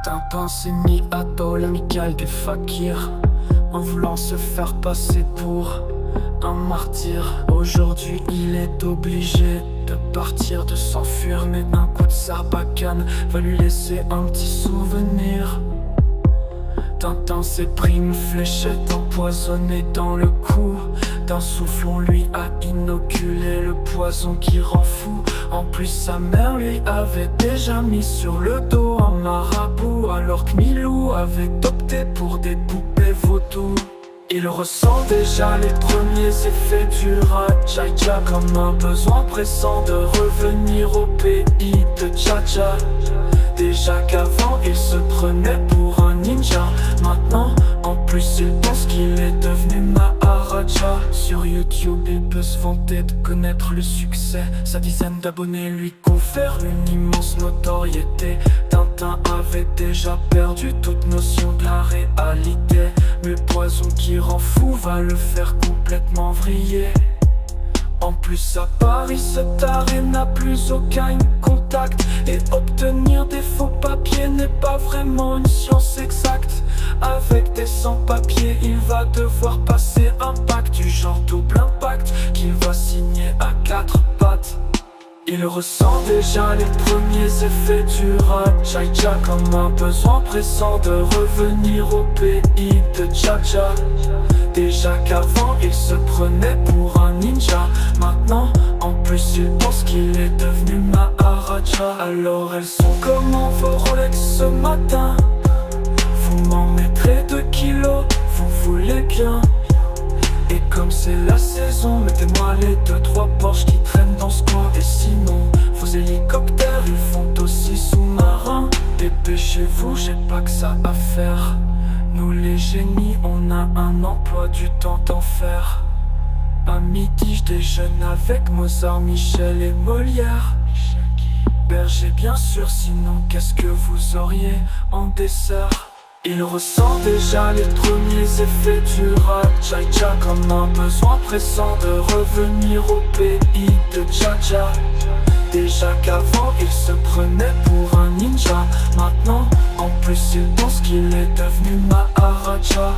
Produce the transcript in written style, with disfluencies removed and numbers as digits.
Tintin s'est mis à dos l'amical des fakirs, en voulant se faire passer pour un martyr. Aujourd'hui il est obligé de partir, de s'enfuir, mais un coup de sarbacane va lui laisser un petit souvenir. Tintin s'est pris une fléchette empoisonnée dans le cou. D'un souffle on lui a inoculé le poison qui rend fou. En plus sa mère lui avait déjà mis sur le dos un marabout, alors que Milou avait opté pour des poupées vaudou. Il ressent déjà les premiers effets du Rajaja, comme un besoin pressant de revenir au pays de Jaja. Déjà qu'avant il se prenait pour un ninja, maintenant en plus il pense qu'il est devenu Maharaja. Sur YouTube il peut se vanter de connaître le succès, sa dizaine d'abonnés lui confère une immense notoriété. Tintin avait déjà perdu toute notion de la réalité, mais le poison qui rend fou va le faire complètement vriller. En plus à Paris ce taré n'a plus aucun contact, et obtenir des faux papiers n'est pas vraiment une science exacte. Avec des sans-papiers il va devoir passer un pacte du genre double impact qu'il va signer à quatre pattes. Il ressent déjà les premiers effets du Rajaja, comme un besoin pressant de revenir au pays de Jaja. Déjà qu'avant il se prenait pour un ninja, maintenant en plus il pense qu'il est devenu Maharaja. Alors elles sont comment vos Rolex ce matin? Vous m'en mettrez 2 kilos, vous voulez bien? Et comme c'est la saison, mettez-moi les 2-3 Porsche qui traînent dans ce coin. Et sinon, vos hélicoptères, ils font aussi sous-marins. Dépêchez-vous, j'ai pas que ça à faire. Nous les génies, on a un emploi du temps d'enfer. À midi, je déjeune avec Mozart, Michel et Molière. Berger bien sûr, sinon qu'est-ce que vous auriez en dessert? Il ressent déjà les premiers effets du Rajaja, comme un besoin pressant de revenir au pays de Jaja. Déjà qu'avant il se prenait pour un ninja, maintenant en plus il pense qu'il est devenu Maharaja.